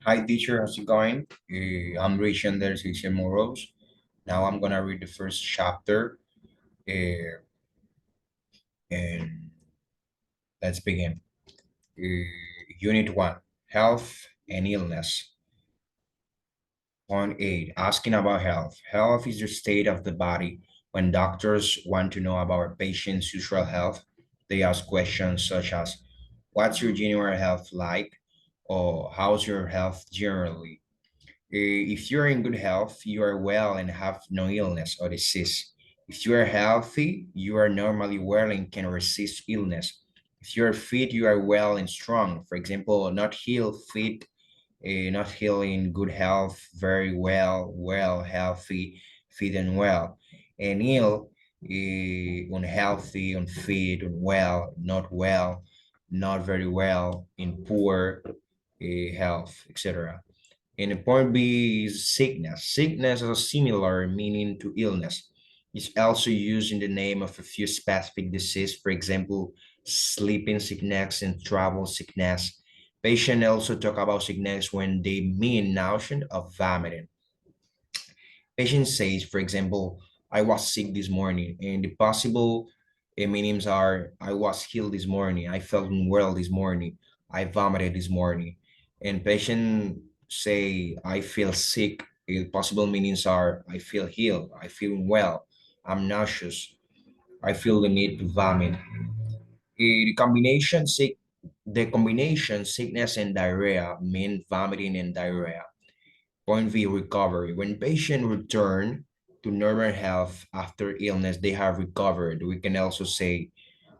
Hi, teacher. How's it going? I'm reaching there 16 Morals. Now I'm gonna read the first chapter, uh, and let's begin. Unit 1, Health and Illness. Point 8, asking about health. Health is the state of the body. When doctors want to know about a patient's usual health, they ask questions such as, what's your general health like? Or how's your health generally? If you're in good health, you are well and have no illness or disease. If you are healthy, you are normally well and can resist illness. If you are fit, you are well and strong. For example, not heal, fit, not heal in good health, very well, well, healthy, fit and well. And ill, unhealthy, unfit, unwell, not well, not very well, in poor health, etc. And point B is sickness. Sickness has a similar meaning to illness. It's also used in the name of a few specific diseases, for example, sleeping sickness and travel sickness. Patients also talk about sickness when they mean nausea or vomiting. Patient says, for example, I was sick this morning, and the possible meanings are I was ill this morning, I felt unwell this morning, I vomited this morning. And patient say, I feel sick. The possible meanings are I feel ill, I feel unwell, I'm nauseous, I feel the need to vomit. The combination sickness and diarrhea mean vomiting and diarrhea. Point V, recovery. When patients return to normal health after illness, they have recovered. We can also say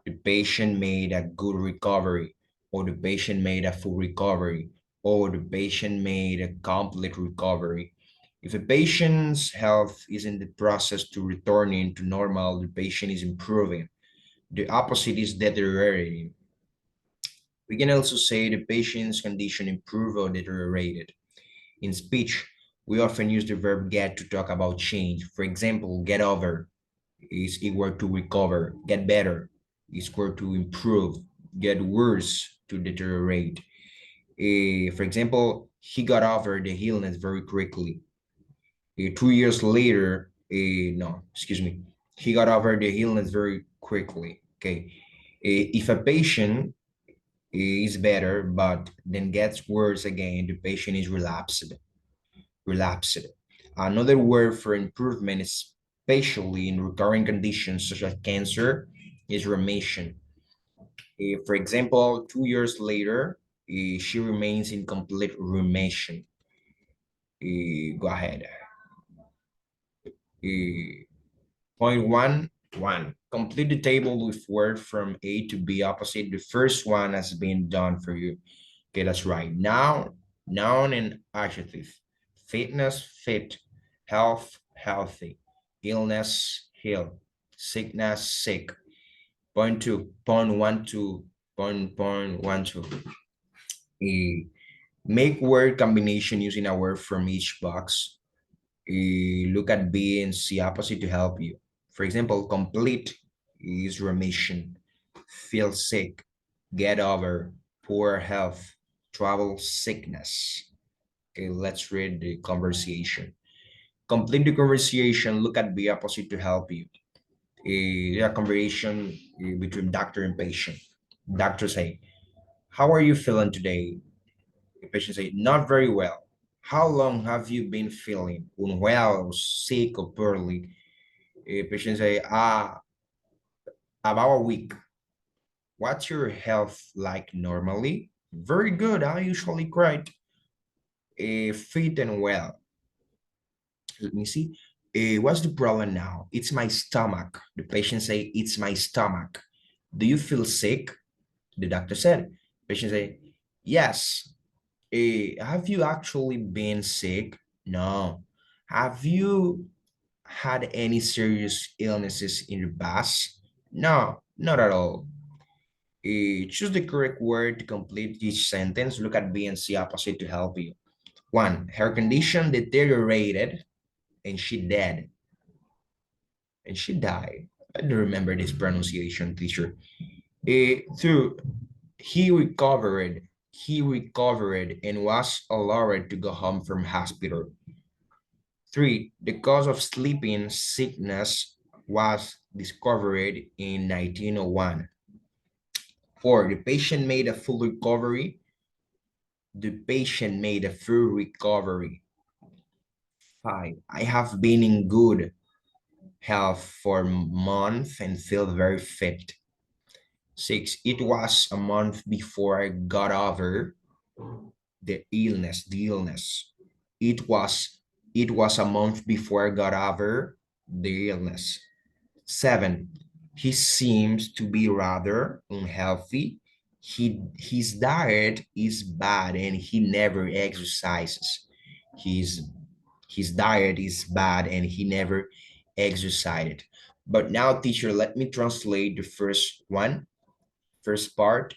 the patient made a good recovery, or the patient made a full recovery, or the patient made a complete recovery. If a patient's health is in the process to returning to normal, the patient is improving. The opposite is deteriorating. We can also say the patient's condition improved or deteriorated. In speech, we often use the verb get to talk about change. For example, get over is equal to recover, get better is equal to improve, get worse to deteriorate. For example, he got over the illness very quickly. 2 years later, no, excuse me, he got over the illness very quickly. Okay. If a patient is better but then gets worse again, the patient is relapsed. Another word for improvement, especially in recurring conditions such as cancer, is remission. For example, 2 years later, she remains in complete remission. Go ahead. Uh, Point one. Complete the table with word from A to B opposite. The first one has been done for you. Okay, that's right. Noun and adjective. Fitness, fit. Health, healthy. Illness, heal. Sickness, sick. Point two, point one, two, point one, two. Make word combination using a word from each box. Look at B and C opposite to help you. For example, complete is remission. Feel sick. Get over. Poor health. Travel sickness. Okay, let's read the conversation. Complete the conversation. Look at the opposite to help you. A conversation between doctor and patient. Doctor say, how are you feeling today? The patient say, not very well. How long have you been feeling unwell, sick, or poorly? A patient say, about a week. What's your health like normally? Very good. I usually quite fit and well. Let me see. What's the problem now? It's my stomach. The patient say, it's my stomach. Do you feel sick? The doctor said. Patient say, yes. Have you actually been sick? No. Have you had any serious illnesses in the past? No, not at all. Choose the correct word to complete each sentence. Look at B and C opposite to help you. One, her condition deteriorated and she dead. And she died. I don't remember this pronunciation, teacher. Two, he recovered. He recovered and was allowed to go home from hospital. 3. The cause of sleeping sickness was discovered in 1901. 4. The patient made a full recovery. The patient made a full recovery. 5. I have been in good health for a month and feel very fit. 6. It was a month before I got over the illness. It was it was a month before I got over the illness. 7. He seems to be rather unhealthy. His diet is bad and he never exercises. His his diet is bad and he never exercised. But now, teacher, let me translate the first part.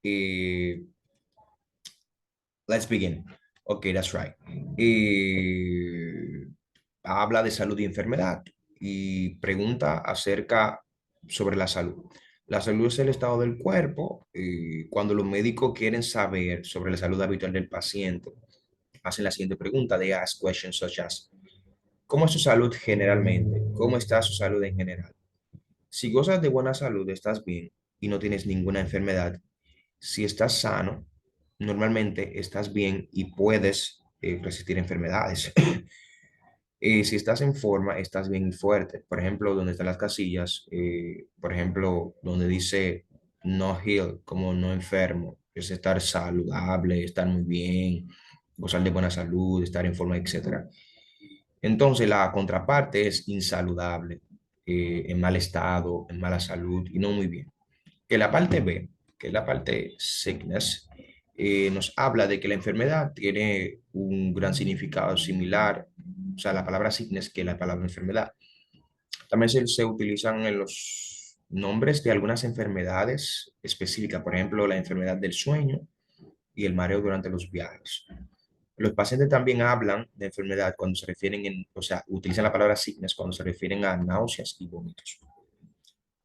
Eh, let's begin. Okay, that's right. Habla de salud y enfermedad y pregunta acerca sobre la salud. La salud es el estado del cuerpo. Cuando los médicos quieren saber sobre la salud habitual del paciente, hacen la siguiente pregunta. They ask questions such as, ¿cómo es su salud generalmente? ¿Cómo está su salud en general? Si gozas de buena salud, estás bien y no tienes ninguna enfermedad. Si estás sano, normalmente estás bien y puedes resistir enfermedades. Si estás en forma, estás bien y fuerte. Por ejemplo, donde están las casillas, por ejemplo, donde dice no ill, como no enfermo, es estar saludable, estar muy bien, gozar de buena salud, estar en forma, etcétera. Entonces, la contraparte es insaludable, en mal estado, en mala salud y no muy bien. Que la parte B, que es la parte sickness, nos habla de que la enfermedad tiene un gran significado similar, o sea, la palabra sickness que la palabra enfermedad. También se utilizan en los nombres de algunas enfermedades específicas, por ejemplo, la enfermedad del sueño y el mareo durante los viajes. Los pacientes también hablan de enfermedad cuando se refieren o sea, utilizan la palabra sickness cuando se refieren a náuseas y vómitos.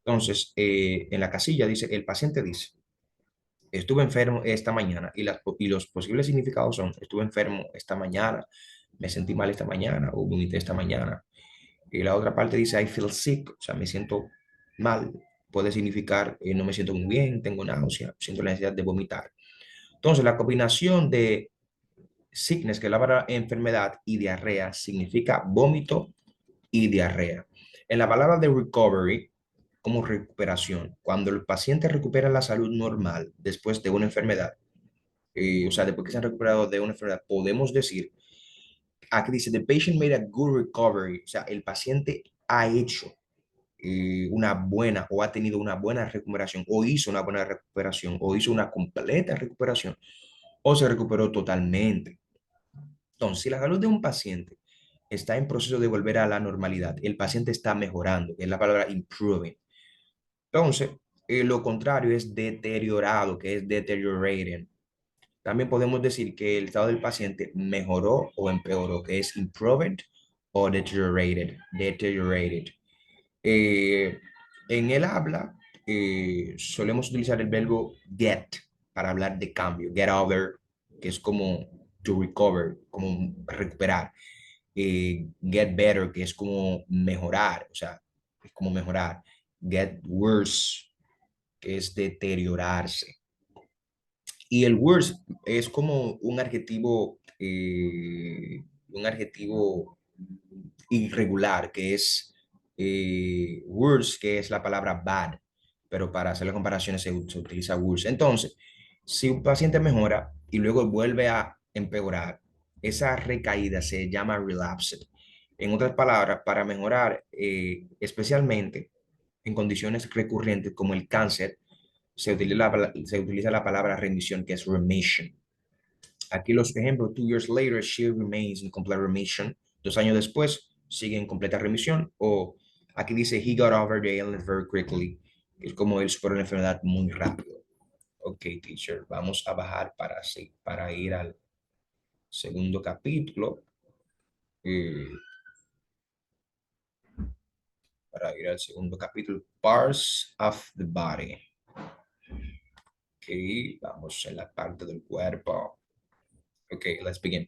Entonces, en la casilla dice, el paciente dice, estuve enfermo esta mañana y los posibles significados son, estuve enfermo esta mañana, me sentí mal esta mañana o vomité esta mañana. Y la otra parte dice, I feel sick, o sea, me siento mal. Puede significar, no me siento muy bien, tengo náusea, siento la necesidad de vomitar. Entonces, la combinación de sickness, que es la palabra enfermedad, y diarrea, significa vómito y diarrea. En la palabra de recovery, como recuperación, cuando el paciente recupera la salud normal después de una enfermedad, o sea, después que se han recuperado de una enfermedad, podemos decir, aquí dice, the patient made a good recovery, o sea, el paciente ha hecho una buena o ha tenido una buena recuperación o hizo una buena recuperación o hizo una completa recuperación o se recuperó totalmente. Entonces, si la salud de un paciente está en proceso de volver a la normalidad, el paciente está mejorando, es la palabra improving. Entonces, lo contrario es deteriorado, que es deteriorating. También podemos decir que el estado del paciente mejoró o empeoró, que es improved o deteriorated. Eh, en el habla solemos utilizar el verbo get para hablar de cambio, get over, que es como to recover, como recuperar, get better, que es como mejorar, o sea, es como mejorar, get worse, que es deteriorarse. Y el worse es como un adjetivo irregular, que es worse, que es la palabra bad, pero para hacer las comparaciones se utiliza worse. Entonces, si un paciente mejora y luego vuelve a empeorar, esa recaída se llama relapse. En otras palabras, para mejorar, especialmente en condiciones recurrentes como el cáncer, se utiliza la palabra remisión, que es remission. Aquí los ejemplos, 2 years later, she remains in complete remission. 2 años después, sigue en completa remisión. O aquí dice, he got over the illness very quickly. Es como él superó la enfermedad muy rápido. Ok, teacher, vamos a bajar para ir al segundo capítulo. eh, para ir al segundo capítulo, Parts of the Body. Ok, vamos en la parte del cuerpo. Okay, let's begin.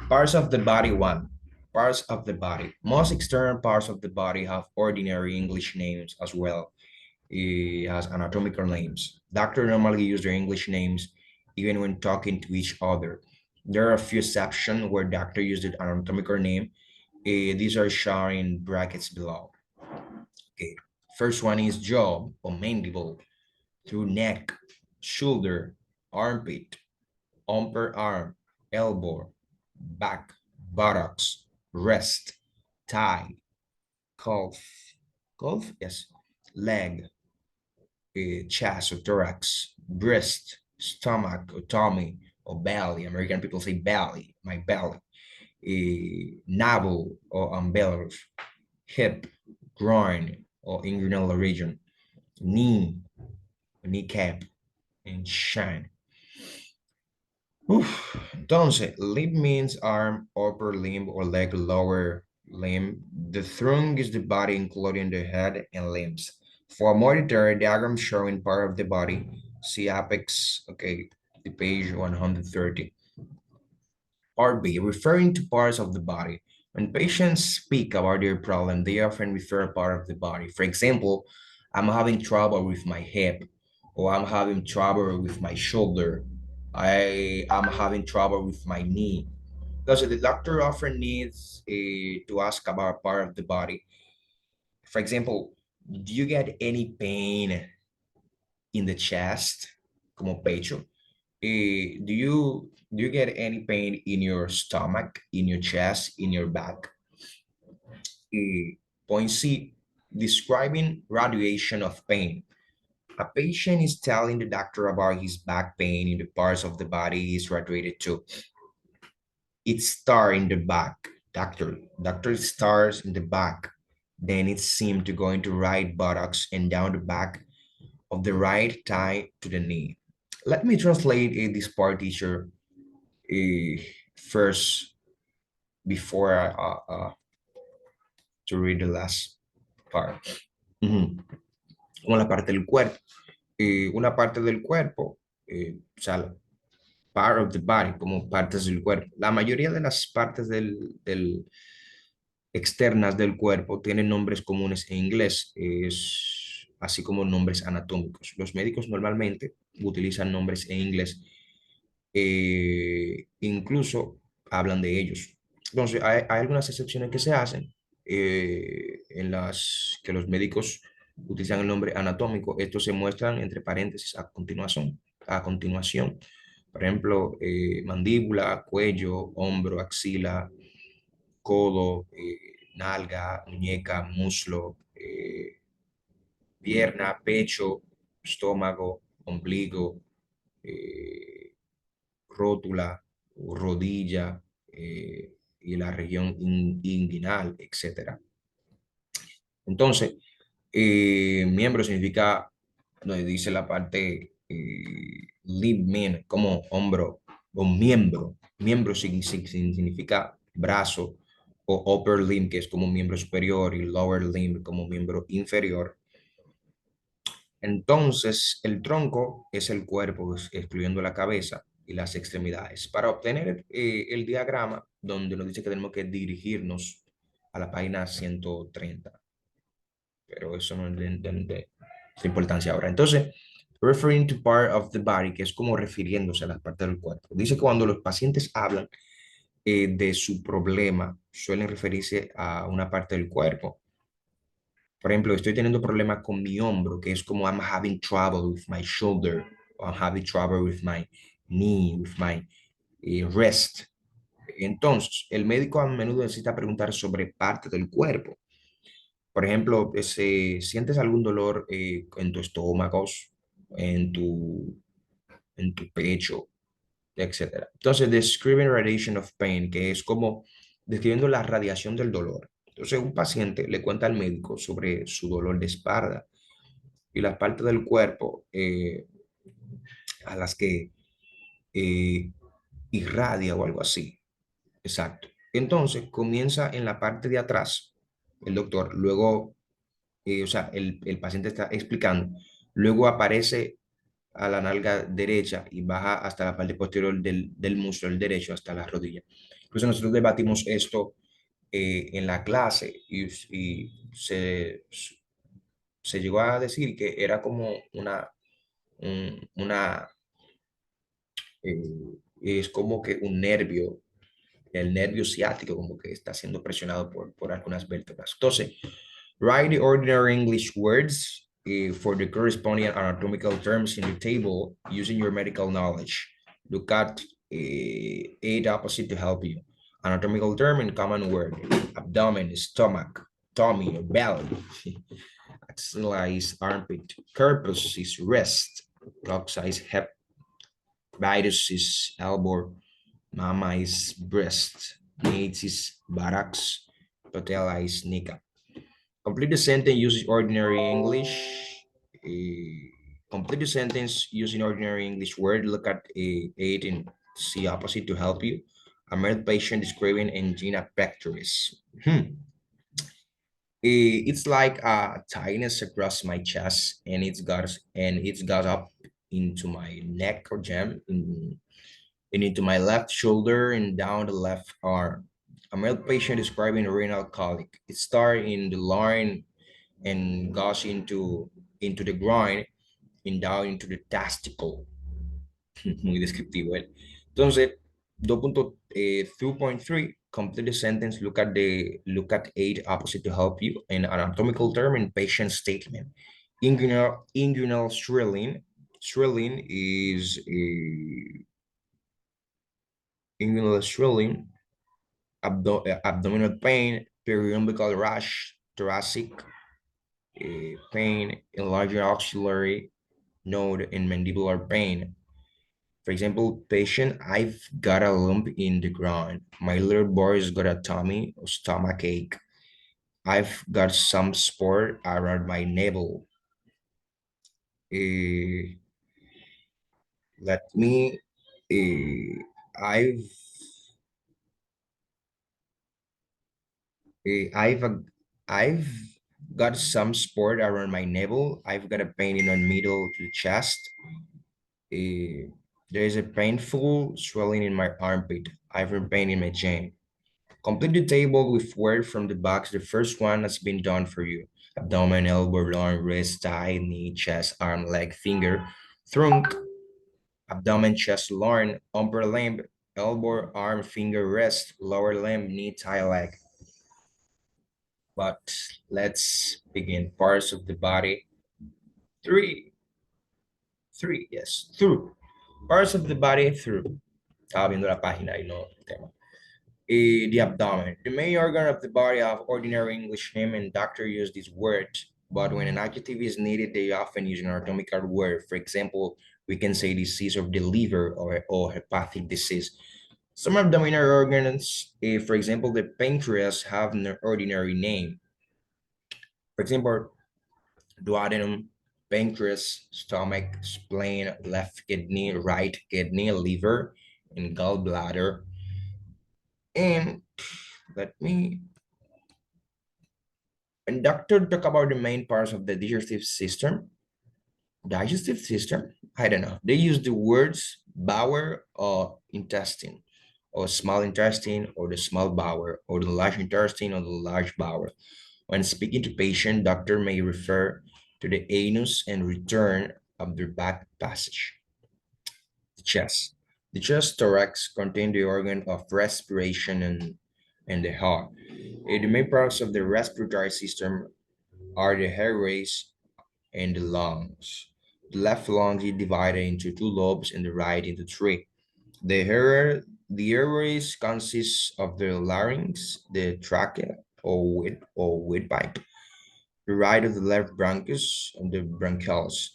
Parts of the body one. Parts of the body. Most external parts of the body have ordinary English names as well as anatomical names. Doctors normally use their English names even when talking to each other. There are a few exceptions where doctors use the anatomical name. These are shown in brackets below. Okay. First one is jaw or mandible, through neck, shoulder, armpit, upper arm, elbow, back, buttocks, wrist, thigh, calf, calf, yes, leg, chest or thorax, breast, stomach or tummy or belly. American people say belly, my belly, navel or umbilical, hip, groin or inguinal region, knee, kneecap, and shin. Uf. Entonces, limb means arm, upper limb, or leg, lower limb. The trunk is the body, including the head and limbs. For a more detailed diagram showing part of the body, see Apex, okay, the page 130. Part B, referring to parts of the body. When patients speak about their problem, they often refer a part of the body. For example, I'm having trouble with my hip, or I'm having trouble with my shoulder. I am having trouble with my knee. Because the doctor often needs to ask about part of the body. For example, do you get any pain in the chest, como pecho? Do you get any pain in your stomach, in your chest, in your back? Point C, describing radiation of pain. A patient is telling the doctor about his back pain in the parts of the body he's radiated to. It starts in the back. Doctor starts in the back. Then it seemed to go into right buttocks and down the back of the right thigh to the knee. Let me translate this part, teacher, uh, first before to read the last part. Ujú. Como la parte del cuerpo. Una parte del cuerpo, o sea, part of the body, como partes del cuerpo. La mayoría de las partes externas del cuerpo tienen nombres comunes en inglés, así como nombres anatómicos. Los médicos normalmente utilizan nombres en inglés, incluso hablan de ellos. Entonces, hay algunas excepciones que se hacen en las que los médicos utilizan el nombre anatómico. Estos se muestran entre paréntesis a continuación. A continuación. Por ejemplo, mandíbula, cuello, hombro, axila, codo, nalga, muñeca, muslo, pierna, pecho, estómago, ombligo, eh, rótula, rodilla, y la región inguinal, etcétera. Entonces, miembro significa, no, dice la parte limb, como hombro o miembro. Miembro significa brazo, o upper limb, que es como miembro superior, y lower limb como miembro inferior. Entonces, el tronco es el cuerpo, excluyendo la cabeza y las extremidades. Para obtener el diagrama, donde nos dice que tenemos que dirigirnos a la página 130, pero eso no es de importancia ahora. Entonces, referring to part of the body, que es como refiriéndose a las partes del cuerpo. Dice que cuando los pacientes hablan de su problema, suelen referirse a una parte del cuerpo. Por ejemplo, estoy teniendo problemas con mi hombro, que es como I'm having trouble with my shoulder, or I'm having trouble with my knee, with my wrist. Entonces, el médico a menudo necesita preguntar sobre parte del cuerpo. Por ejemplo, ¿sientes algún dolor en tu estómago, en en tu pecho, etcétera? Entonces, describing radiation of pain, que es como describiendo la radiación del dolor. Entonces, un paciente le cuenta al médico sobre su dolor de espalda y las partes del cuerpo a las que eh, irradia o algo así. Exacto. Entonces, comienza en la parte de atrás, el doctor, luego, o sea, el paciente está explicando, luego aparece a la nalga derecha y baja hasta la parte posterior del muslo del derecho, hasta la rodilla. Entonces nosotros debatimos esto en la clase y se llegó a decir que era como una es como que un nervio, el nervio ciático, como que está siendo presionado por algunas vértebras. Entonces, write the ordinary English words for the corresponding anatomical terms in the table using your medical knowledge. Look at eight opposite to help you. Anatomical term in common word: abdomen, stomach, tummy, belly. Axilla is armpit. Corpus is wrist. Coxa is hip. Virus is elbow. Mama is breast. Nates is buttocks. Patella is kneecap. Complete the sentence using ordinary English. Complete the sentence using ordinary English word. Look at eight and see opposite to help you. A male patient describing angina pectoris. It's like a tightness across my chest, and it's got up into my neck or jam and into my left shoulder and down the left arm. A male patient describing renal colic. It starts in the loin and goes into the groin and down into the testicle. Muy descriptivo, ¿eh? Entonces, 2.2.3, complete the sentence, look at eight opposite to help you, an anatomical term and patient statement. Inguinal swelling. Swelling is inguinal swelling, abdominal pain, periumbilical rash, thoracic pain, enlarged axillary node, and mandibular pain. For example, patient, I've got a lump in the groin. My little boy's got a tummy or stomach ache. I've got some sport around my navel. Eh, let me. eh, I've I've I've got some sport around my navel. I've got a pain in the middle to the chest. Uh, there is a painful swelling in my armpit. I've been pain in my chin. Complete the table with word from the box. The first one has been done for you. Abdomen, elbow, arm, wrist, thigh, knee, chest, arm, leg, finger, trunk, abdomen, chest, loin, upper limb, elbow, arm, finger, wrist, lower limb, knee, thigh, leg. But let's begin. Parts of the body. Three, three, yes, through. Parts of the body through. Estaba viendo la página y no el tema. The abdomen. The main organ of the body of ordinary English name and doctor use this word, but when an adjective is needed, they often use an anatomical word. For example, we can say disease of the liver or hepatic disease. Some abdominal organs, for example, the pancreas, have an ordinary name. For example, duodenum, pancreas, stomach, spleen, left kidney, right kidney, liver, and gallbladder. And let me when doctor talk about the main parts of the digestive system, I don't know. They use the words bowel or intestine, or small intestine, or the small bowel, or the large intestine, or the large bowel. When speaking to patient, doctor may refer to the anus and return of the back passage. The chest. The chest thorax contain the organ of respiration and the heart. The main parts of the respiratory system are the airways and the lungs. The left lung is divided into two lobes and the right into three. The airways consists of the larynx, the trachea or windpipe, the right of the left bronchus, and the bronchioles.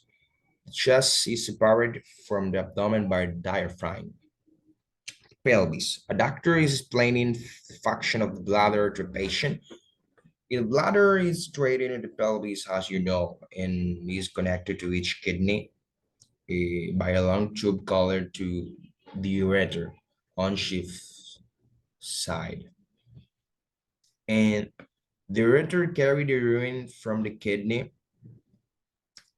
The chest is separated from the abdomen by the diaphragm. Pelvis. A doctor is explaining the function of the bladder to a patient. The bladder is situated in the pelvis, as you know, and is connected to each kidney by a long tube colored to the ureter on shift side. And the ureter carry the urine from the kidney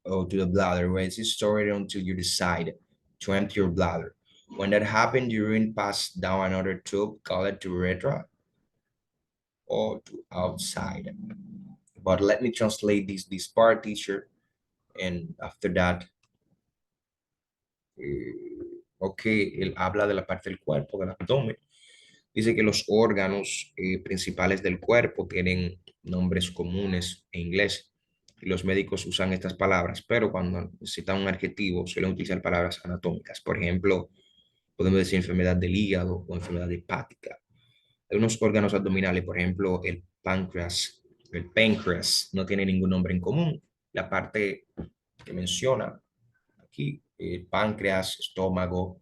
or to the bladder, where it's stored until you decide to empty your bladder. When that happens, urine passes down another tube called the urethra or to outside. But let me translate this part, teacher, and after that, ok, él habla de la parte del cuerpo, del abdomen. Dice que los órganos principales del cuerpo tienen nombres comunes en inglés. Y los médicos usan estas palabras, pero cuando necesitan un adjetivo suelen utilizar palabras anatómicas. Por ejemplo, podemos decir enfermedad del hígado o enfermedad hepática. Hay unos órganos abdominales, por ejemplo, el páncreas. El páncreas no tiene ningún nombre en común. La parte que menciona aquí, el páncreas, estómago,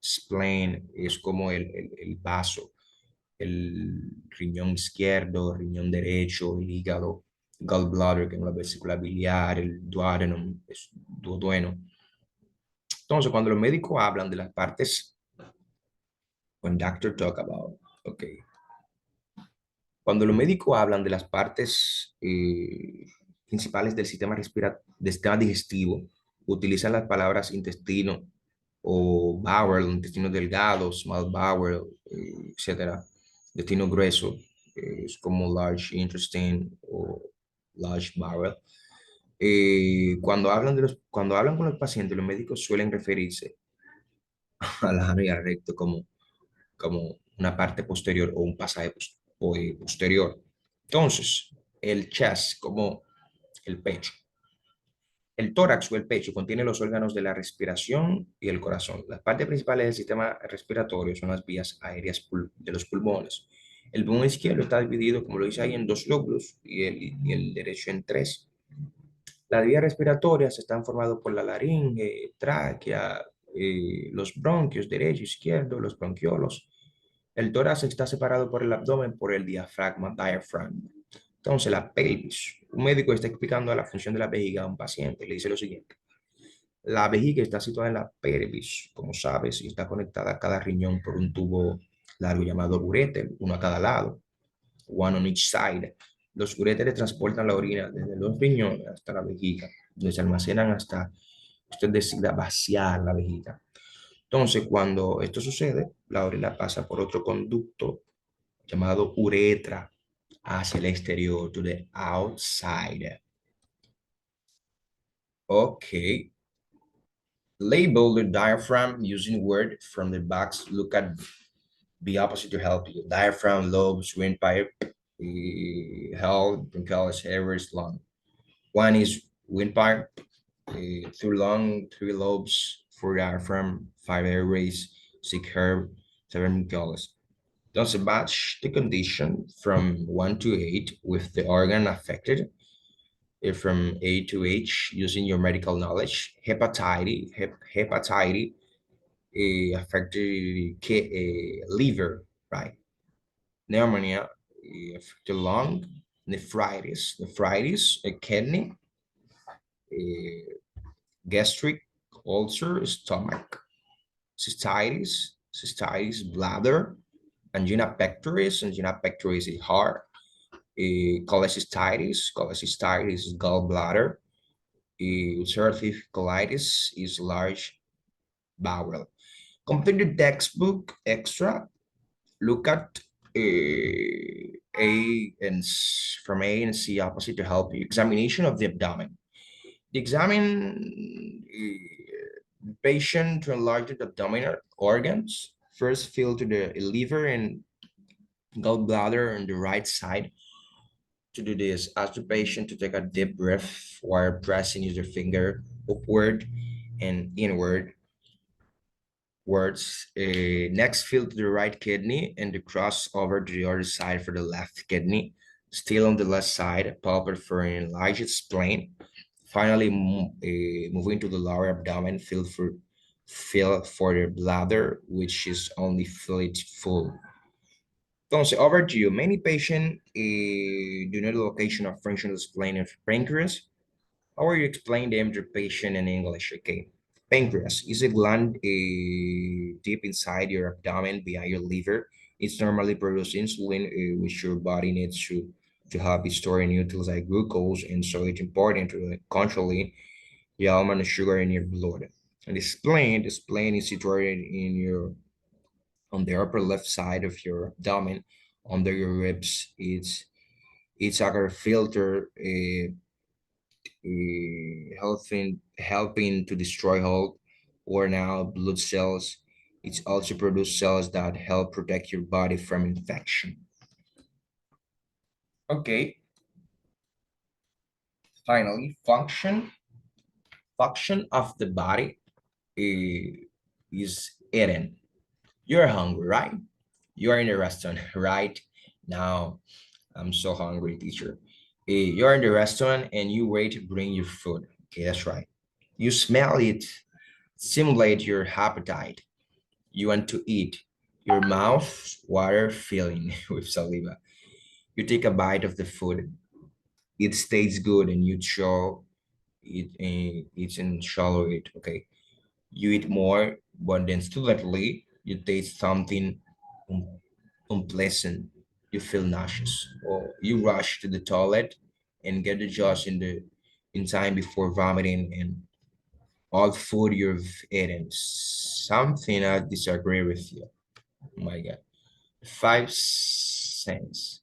spleen, es como el vaso, el riñón izquierdo, riñón derecho, el hígado, gallbladder, que es la vesícula biliar, el duodenum, es duodeno. Entonces, cuando los médicos hablan de las partes, when doctor talk about, okay, cuando los médicos hablan de las partes principales del sistema digestivo, utilizan las palabras intestino o bowel, intestino delgado, small bowel, etcétera. Intestino grueso, es como large intestine o large bowel. Cuando hablan con los pacientes, los médicos suelen referirse al ano y al recto como una parte posterior o un pasaje posterior. Entonces, el chest como el pecho. El tórax o el pecho contiene los órganos de la respiración y el corazón. Las partes principales del sistema respiratorio son las vías aéreas de los pulmones. El pulmón izquierdo está dividido, como lo dice ahí, en dos lóbulos y el derecho en tres. Las vías respiratorias están formadas por la laringe, tráquea, los bronquios derecho, izquierdo, los bronquiolos. El tórax está separado por el abdomen por el diafragma, diaphragm. Entonces, la pelvis. Un médico está explicando la función de la vejiga a un paciente. Le dice lo siguiente. La vejiga está situada en la pelvis, como sabes, y está conectada a cada riñón por un tubo largo llamado uréter, uno a cada lado, one on each side. Los uréteres transportan la orina desde los riñones hasta la vejiga, donde se almacenan hasta usted decida vaciar la vejiga. Entonces, cuando esto sucede, la orina pasa por otro conducto llamado uretra hacia el exterior, to the outside. Okay. Label the diaphragm using word from the box. Look at the opposite to help you. Diaphragm, lobes, windpipe, held, bronchioles, airways, lung. One is windpipe, two lung, three lobes, four diaphragm, five airways, six herb, seven bronchioles. Thus, batch the condition from 1 to 8 with the organ affected from A to H using your medical knowledge. Hepatitis affected liver, right? Pneumonia affected lung, nephritis, kidney, gastric ulcer, stomach, cystitis, bladder, angina pectoris is heart, cholecystitis is gallbladder, ulcerative colitis is large bowel. Complete the textbook extra. Look at from A and C opposite to help you. Examination of the abdomen. The examine patient to enlarge the abdominal organs. First, feel to the liver and gallbladder on the right side. To do this, ask the patient to take a deep breath while pressing your finger upward and inward words. Next, feel to the right kidney and the cross over to the other side for the left kidney. Still on the left side, palpate for an enlarged spleen. Finally, moving to the lower abdomen, feel for the bladder, which is only filled full. Entonces, over to you. Many patients do know the location of functional spleen and pancreas. How are you explain them to patient in English? Okay. Pancreas is a gland deep inside your abdomen behind your liver. It's normally produce insulin, which your body needs to help it store and utilize glucose, and so it's important to control it. the almond sugar in your blood. And this spleen is situated in your on the upper left side of your abdomen, under your ribs. It's a filter, helping to destroy old worn out blood cells. It also produces cells that help protect your body from infection. Okay, finally, function of the body is eating. You're hungry, right? You are in a restaurant, right? Now, I'm so hungry, teacher. You're in the restaurant and you wait to bring your food. Okay, that's right. You smell it, simulate your appetite. You want to eat. Your mouth water filling with saliva. You take a bite of the food. It tastes good, and you show it. It's and swallow it. Okay. You eat more, but then suddenly you taste something un- unpleasant. You feel nauseous, or you rush to the toilet and get the juice in time before vomiting and all food you've eaten. Something I disagree with you. Oh my God. Five sense.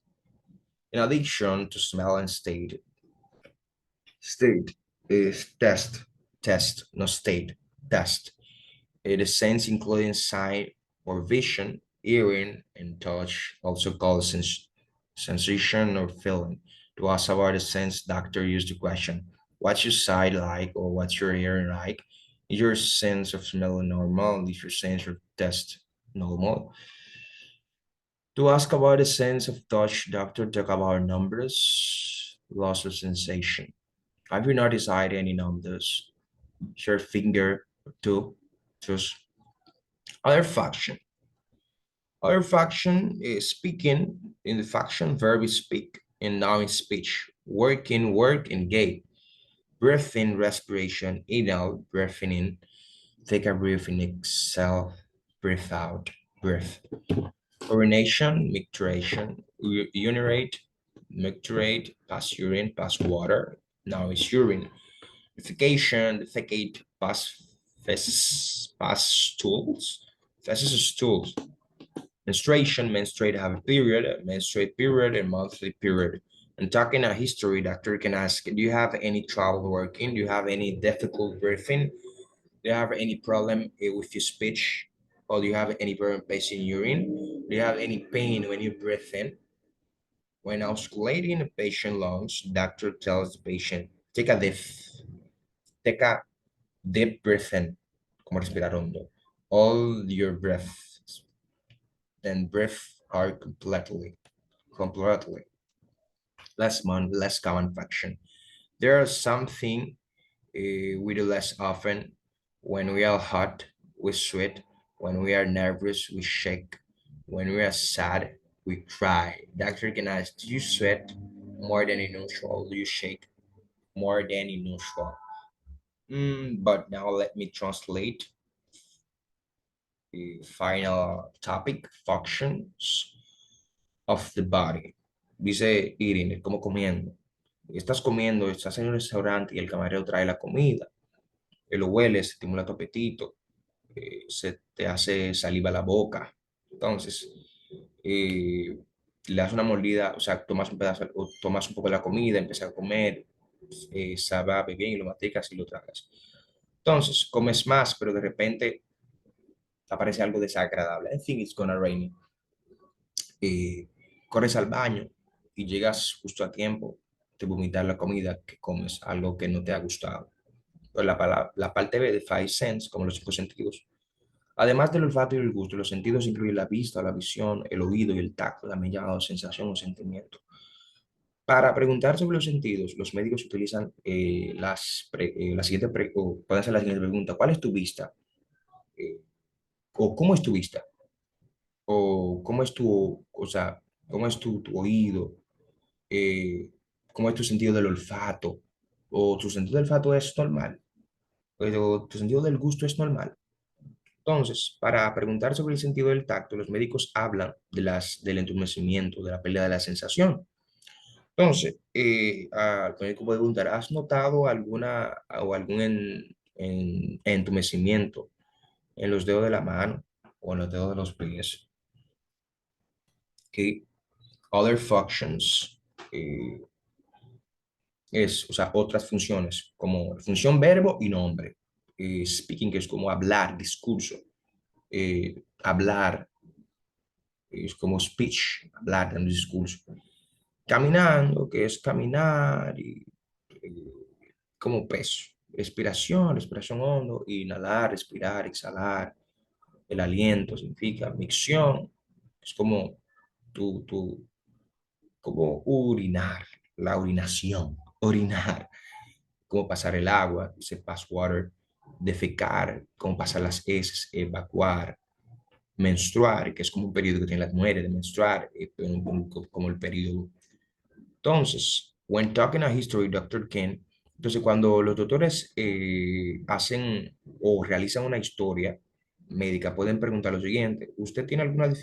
In addition to smell and state is no state, test. It is sense including sight or vision, hearing, and touch, also called sensation or feeling. To ask about the sense, doctor used the question, what's your sight like or what's your hearing like? Is your sense of smell normal? Is your sense of taste normal? To ask about the sense of touch, doctor talk about numbers, loss of sensation. Have you noticed any numbers? Your finger, two, just other faction. Other faction is speaking in the faction verb is speak and now in speech. Working, work, and gait. Breath in, respiration, inhale, breathing in, take a breath in, exhale, breath out, breath. Urination, micturition, urinate, micturate, pass urine, pass water. Now it's urine. Defecation, defecate, pass feces, pass stools. Feces is stools. Menstruation, menstruate, have a period, a menstruate period, and monthly period. And talking a history, doctor can ask, do you have any trouble working? Do you have any difficult breathing? Do you have any problem with your speech? Or do you have any problem passing urine? Do you have any pain when you breathe in? When auscultating a patient lungs, doctor tells the patient, take a deep breath in, como respirar hondo. All your breaths, then breathe out completely. Less common fraction. There are something we do less often. When we are hot, we sweat. When we are nervous, we shake. When we are sad, we cry. Doctor can ask, do you sweat more than usual? Do you shake more than usual? But now let me translate the final topic, functions of the body. Dice Irene, es como comiendo. Estás comiendo, estás en un restaurante y el camarero trae la comida. Lo hueles, estimula tu apetito, se te hace saliva la boca. Entonces, eh, le das una mordida, o sea, tomas un pedazo, o tomas un poco de la comida, empiezas a comer, sabe bien y lo masticas y lo tragas. Entonces, comes más, pero de repente aparece algo desagradable. I think it's gonna rain. eh, Corres al baño y llegas justo a tiempo de vomitar la comida que comes, algo que no te ha gustado. Pues la parte B de Five Sense, como los cinco sentidos. Además del olfato y el gusto, los sentidos incluyen la vista, la visión, el oído y el tacto, también llamado sensación o sentimiento. Para preguntar sobre los sentidos, los médicos utilizan la siguiente o pueden hacer la siguiente pregunta: ¿cuál es tu vista? Eh, ¿O cómo es tu vista? ¿O cómo es o sea, cómo es tu oído? ¿Cómo es tu sentido del olfato? ¿O tu sentido del olfato es normal? ¿O tu sentido del gusto es normal? Entonces, para preguntar sobre el sentido del tacto, los médicos hablan del entumecimiento, de la pérdida de la sensación. Entonces, el médico puede preguntar, ¿has notado alguna o algún entumecimiento en los dedos de la mano o en los dedos de los pies? Que other functions eh, o sea, otras funciones, como función verbo y nombre. Speaking, que es como hablar, discurso. Hablar es como speech, hablar en un discurso. Caminando, que es caminar y como peso. Respiración hondo, inhalar, respirar, exhalar. El aliento significa micción, es como tu, como urinar, la orinación, orinar, como pasar el agua, se pass water, defecar, como pasar las heces, evacuar, menstruar, que es como un periodo que tienen las mujeres de menstruar, como el periodo. Entonces, when talking a history, Doctor Ken, entonces cuando los doctores hacen o realizan una historia médica, pueden preguntar lo siguiente: ¿usted tiene alguna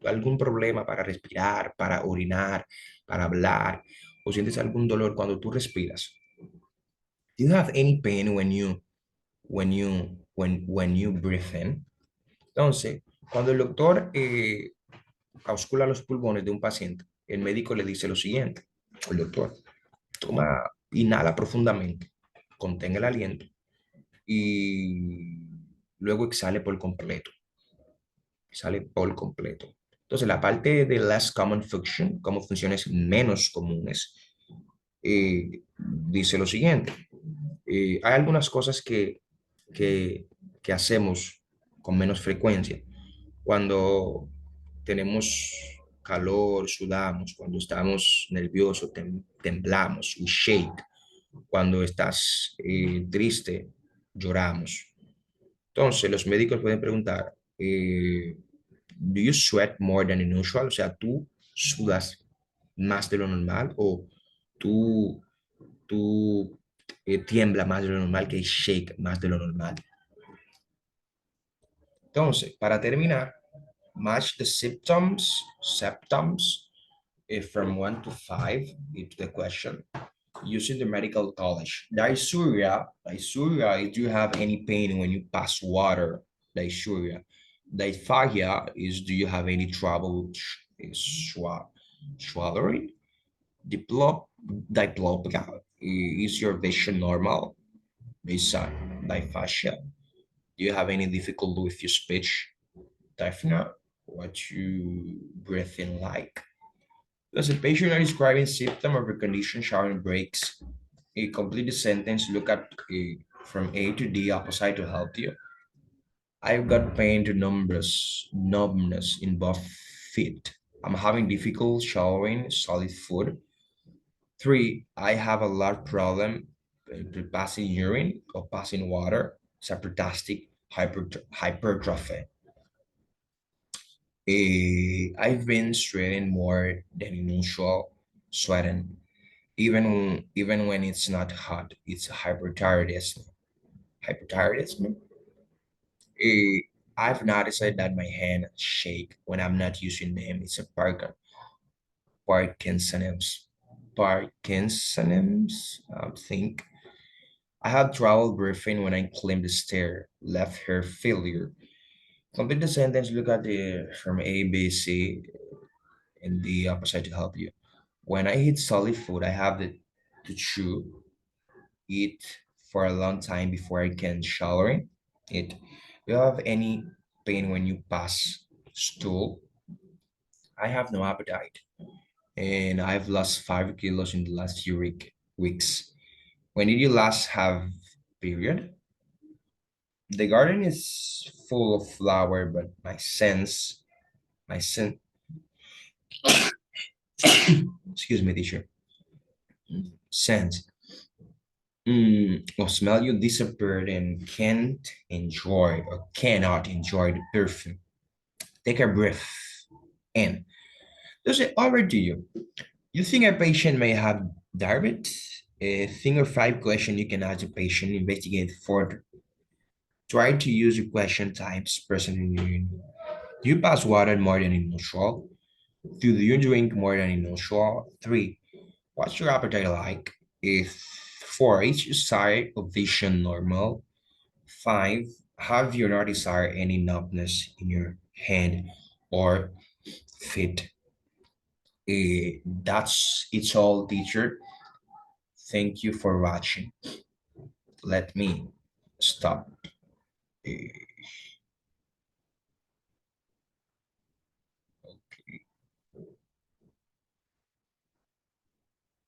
algún problema para respirar, para orinar, para hablar, o sientes algún dolor cuando tú respiras? Do you have any pain when you breathe in? Entonces, cuando el doctor ausculta los pulmones de un paciente, el médico le dice lo siguiente: el doctor, toma, inhala profundamente, contenga el aliento y luego exhale por completo. Exhale por completo. Entonces, la parte de less common function, como funciones menos comunes, dice lo siguiente: hay algunas cosas que, que hacemos con menos frecuencia. Cuando tenemos calor, sudamos; cuando estamos nerviosos, temblamos, we shake; cuando estás triste, lloramos. Entonces, los médicos pueden preguntar, ¿do you sweat more than usual? O sea, ¿tú sudas más de lo normal? ¿O tú, tú tiembla más de lo normal, que shake más de lo normal? Entonces, para terminar, match the symptoms from 1 to 5 into the question using the medical knowledge. Dysuria is, do you have any pain when you pass water? Dysuria. Dysphagia is, do you have any trouble swallowing? Diplopia, is your vision normal? Dysphagia. Do you have any difficulty with your speech? Dyspnea, what you breathe in like? Does a patient are describing symptom of a condition showering breaks? A complete the sentence, look at from A to D opposite to help you. I've got pain to numbness in both feet. I'm having difficult showering solid food. 3, I have a lot problem to passing urine or passing water. It's a protastic hypertrophy. I've been sweating more than usual, sweating even when it's not hot. It's hyperthyroidism. Hyperthyroidism. Eh, I've noticed that my hands shake when I'm not using them. It's a Parkinson's. Parkinson's. I think I have trouble breathing when I climb the stair. Left hair failure. Complete the sentence. Look at the from A, B, C, and the opposite to help you. When I eat solid food, I have to chew eat for a long time before I can shower it. Do you have any pain when you pass stool? I have no appetite, and I've lost 5 kilos in the last few weeks. When did you last have period? The garden is full of flower, but my sense, excuse me, teacher, sense or smell you disappeared and can't enjoy or cannot enjoy the perfume. Take a breath in. Does it over to you? You think a patient may have diabetes? Think of 5 questions you can ask the patient, investigate further. Try to use your question types present in your unit. Do you pass water more than usual? Do you drink more than usual? 3. What's your appetite like? If for each side of vision normal. Five, have you noticed any numbness in your hand or feet? That's it's all, teacher. Thank you for watching. Let me stop.